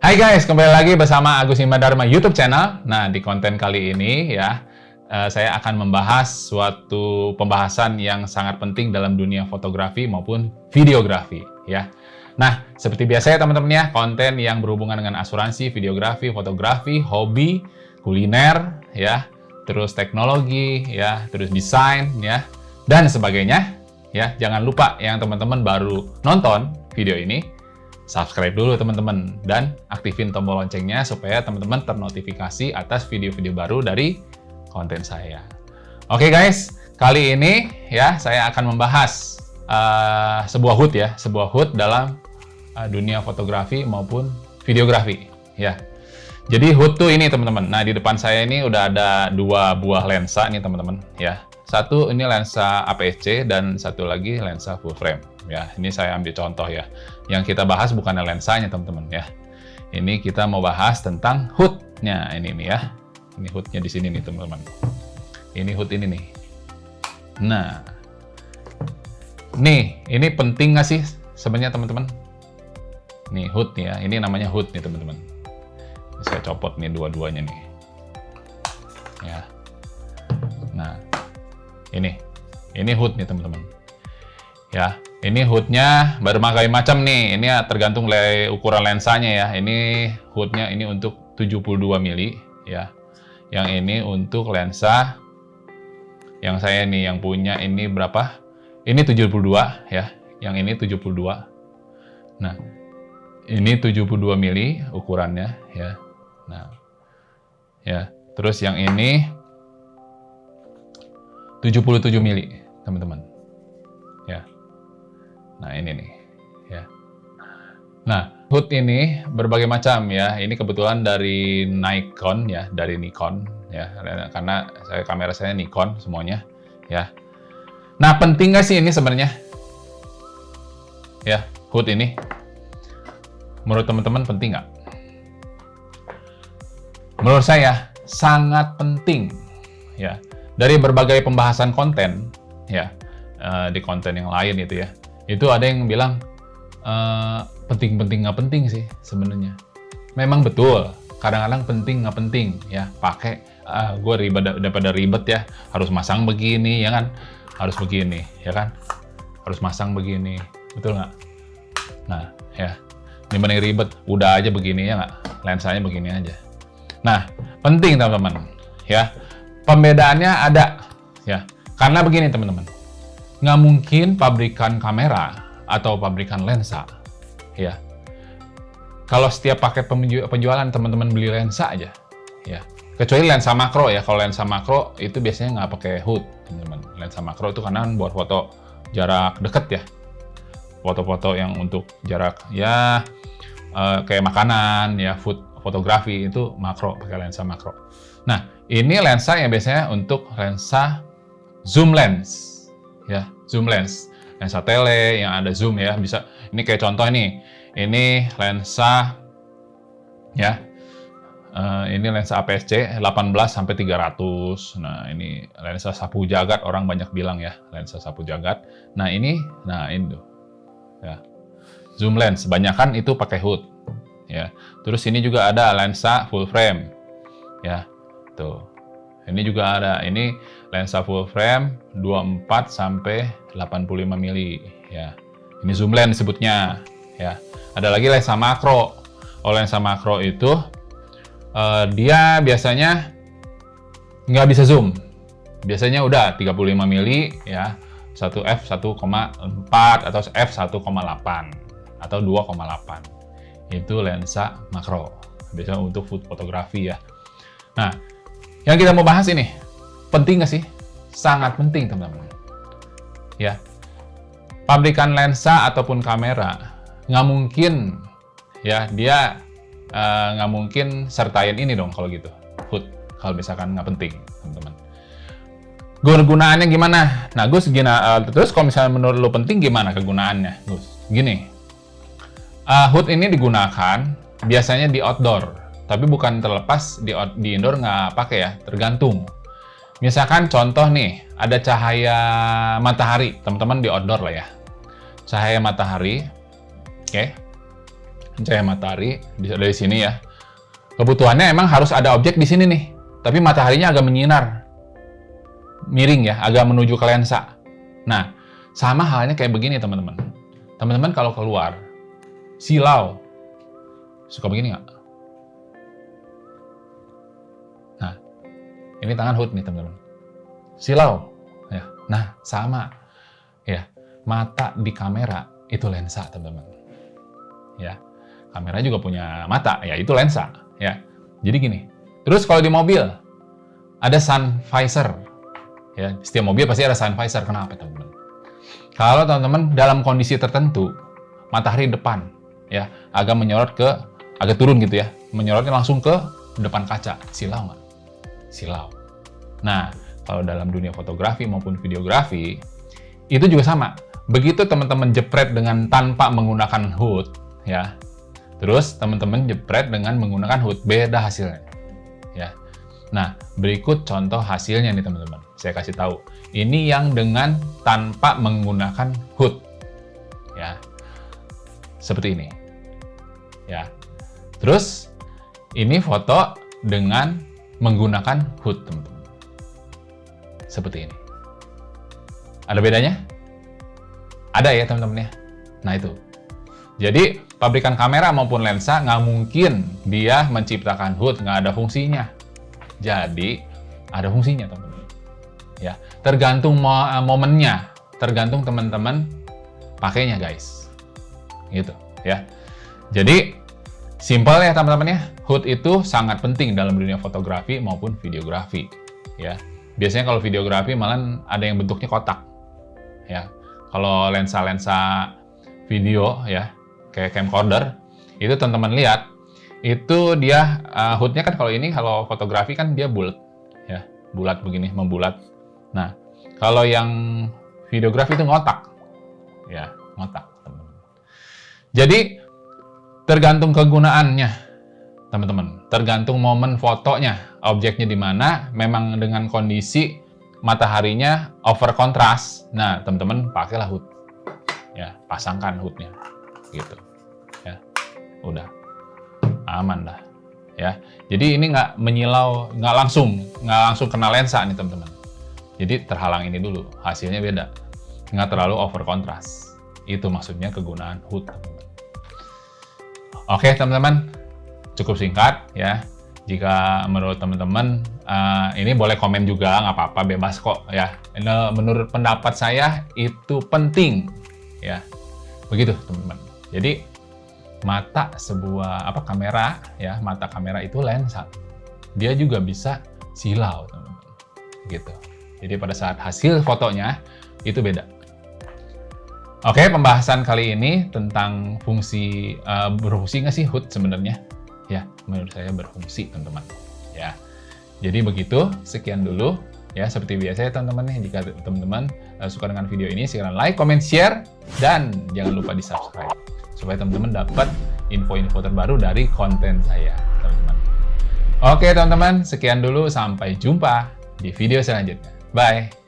Hai guys, kembali lagi bersama Agus Himadharma YouTube channel. Nah, di konten kali ini ya, saya akan membahas suatu pembahasan yang sangat penting dalam dunia fotografi maupun videografi ya. Nah, seperti biasa ya teman-teman ya, konten yang berhubungan dengan asuransi, videografi, fotografi, hobi, kuliner ya, terus teknologi ya, terus desain ya, dan sebagainya ya. Jangan lupa yang teman-teman baru nonton video ini, subscribe dulu teman-teman dan aktifin tombol loncengnya supaya teman-teman ternotifikasi atas video-video baru dari konten saya. Oke guys, kali ini ya saya akan membahas sebuah HUT ya, sebuah HUT dalam dunia fotografi maupun videografi ya. Jadi HUT tuh ini teman-teman. Nah, di depan saya ini udah ada dua buah lensa nih teman-teman ya. Satu ini lensa APS-C dan satu lagi lensa full frame. Ya, ini saya ambil contoh ya. Yang kita bahas bukan lensanya teman-teman ya. Ini kita mau bahas tentang HUT-nya ini nih ya. Ini HUT-nya di sini nih teman-teman. Ini HUT ini nih. Nah, nih ini penting nggak sih sebenarnya teman-teman? Nih HUT ya. Ini namanya HUT nih teman-teman. Saya copot nih dua-duanya nih. Ya. Nah, ini HUT nih teman-teman. Ya, ini HUT-nya berbagai macam nih. Ini tergantung ukuran lensanya ya. Ini HUT-nya ini untuk 72 mili ya. Yang ini untuk lensa yang saya nih yang punya ini berapa? Ini 72 ya. Yang ini 72. Nah, ini 72 mili ukurannya ya. Nah. Ya, terus yang ini 77 mili, teman-teman. Ya. Nah, ini nih, ya. Nah, HUT ini berbagai macam ya. Ini kebetulan dari Nikon ya, dari Nikon ya. Karena kamera saya Nikon semuanya, ya. Nah, penting nggak sih ini sebenarnya? Ya, HUT ini. Menurut teman-teman penting nggak? Menurut saya sangat penting, ya. Dari berbagai pembahasan konten, ya, di konten yang lain itu ya. Itu ada yang bilang penting-penting nggak penting sih sebenarnya. Memang betul, kadang-kadang penting nggak penting ya. Pakai gue ribet daripada ribet ya, harus masang begini ya kan, harus begini ya kan, harus masang begini, betul nggak? Nah ya, dibanding ribet, udah aja begini ya nggak, lensanya begini aja. Nah penting teman-teman ya, pembedaannya ada ya, karena begini teman-teman. Nggak mungkin pabrikan kamera atau pabrikan lensa, ya. Kalau setiap paket penjualan teman-teman beli lensa aja, ya. Kecuali lensa makro ya. Kalau lensa makro itu biasanya nggak pakai HUT, teman-teman. Lensa makro itu karena buat foto jarak dekat ya. Foto-foto yang untuk jarak ya kayak makanan ya, food fotografi itu makro, pakai lensa makro. Nah, ini lensa yang biasanya untuk lensa zoom lens. Ya, zoom lens, lensa tele yang ada zoom ya, bisa. Ini kayak contoh nih, ini lensa ya, ini lensa APS-C 18 sampai 300. Nah, ini lensa sapu jagat, orang banyak bilang ya, lensa sapu jagat. Nah ini tuh ya, zoom lens, kebanyakan itu pakai HUT ya. Terus ini juga ada lensa full frame ya, tuh. Ini juga ada, ini lensa full frame 24 sampai 85 mili ya. Ini zoom lens disebutnya ya. Ada lagi lensa makro. Oh, lensa makro itu dia biasanya nggak bisa zoom. Biasanya udah 35 mili ya, 1 f1,4 atau f1,8 atau 2,8. Itu lensa makro. Biasanya untuk fotografi ya. Nah, yang kita mau bahas ini, penting nggak sih? Sangat penting, teman-teman. Ya, pabrikan lensa ataupun kamera nggak mungkin, ya dia nggak mungkin sertain ini dong kalau gitu, HUT. Kalau misalkan nggak penting, teman-teman. Kegunaannya gimana? Nah, Gus, terus kalau misalnya menurut lo penting gimana kegunaannya, Gus? Gini, HUT ini digunakan biasanya di outdoor. Tapi bukan terlepas di indoor nggak pakai ya, tergantung. Misalkan contoh nih, ada cahaya matahari, teman-teman di outdoor lah ya. Cahaya matahari, oke. cahaya matahari dari sini ya. Kebutuhannya emang harus ada objek di sini nih, tapi mataharinya agak menyinar, miring ya, agak menuju ke lensa. Nah, sama halnya kayak begini teman-teman. Teman-teman kalau keluar, silau, suka begini nggak? Nah, ini tangan hood nih teman-teman. Silau, ya. Nah, sama, ya. Mata di kamera itu lensa teman-teman. Ya, kamera juga punya mata, ya itu lensa, ya. Jadi gini. Terus kalau di mobil ada sun visor, ya. Setiap mobil pasti ada sun visor. Kenapa teman-teman? Kalau teman-teman dalam kondisi tertentu, matahari depan, ya, agak turun gitu ya, menyorotnya langsung ke depan kaca, silau nggak? Silau. Nah, kalau dalam dunia fotografi maupun videografi, itu juga sama. Begitu teman-teman jepret dengan tanpa menggunakan hood, ya, terus teman-teman jepret dengan menggunakan hood, beda hasilnya, ya. Nah, berikut contoh hasilnya nih teman-teman. Saya kasih tahu. Ini yang dengan tanpa menggunakan hood, ya, seperti ini, ya. Terus ini foto dengan menggunakan hood, teman-teman, seperti ini. Ada bedanya? Ada ya teman-teman ya. Nah itu. Jadi pabrikan kamera maupun lensa nggak mungkin dia menciptakan hood, nggak ada fungsinya. Jadi ada fungsinya teman-teman. Ya, tergantung momennya, tergantung teman-teman pakainya guys. Gitu ya. Jadi simpel ya teman-teman ya. Hood itu sangat penting dalam dunia fotografi maupun videografi. Ya, biasanya kalau videografi malah ada yang bentuknya kotak. Ya. Kalau lensa-lensa video ya, kayak camcorder, itu teman-teman lihat, itu dia hoodnya kan kalau fotografi kan dia bulat, ya, bulat begini, membulat. Nah, kalau yang videografi itu ngotak, ya, ngotak. Teman-teman. Jadi tergantung kegunaannya, teman-teman, tergantung momen fotonya, objeknya di mana, memang dengan kondisi mataharinya over kontras. Nah, teman-teman pakailah hood. Ya, pasangkan hoodnya. Gitu. Ya. Udah. Aman dah. Ya. Jadi ini nggak menyilau, nggak langsung kena lensa nih, teman-teman. Jadi terhalang ini dulu. Hasilnya beda. Nggak terlalu over kontras. Itu maksudnya kegunaan hood, teman-teman. Oke, teman-teman. Cukup singkat ya. Jika menurut teman-teman ini boleh komen juga, nggak apa-apa, bebas kok ya. Menurut pendapat saya itu penting ya. Begitu teman-teman. Jadi mata sebuah kamera ya, mata kamera itu lensa. Dia juga bisa silau teman-teman. Gitu. Jadi pada saat hasil fotonya itu beda. Oke, pembahasan kali ini tentang fungsi berfungsi nggak sih hood sebenarnya? Ya, menurut saya berfungsi, teman-teman. Ya, jadi begitu. Sekian dulu. Ya, seperti biasa ya, teman-teman. Jika teman-teman suka dengan video ini, silakan like, comment, share, dan jangan lupa di-subscribe supaya teman-teman dapat info-info terbaru dari konten saya, teman-teman. Oke, teman-teman. Sekian dulu. Sampai jumpa di video selanjutnya. Bye.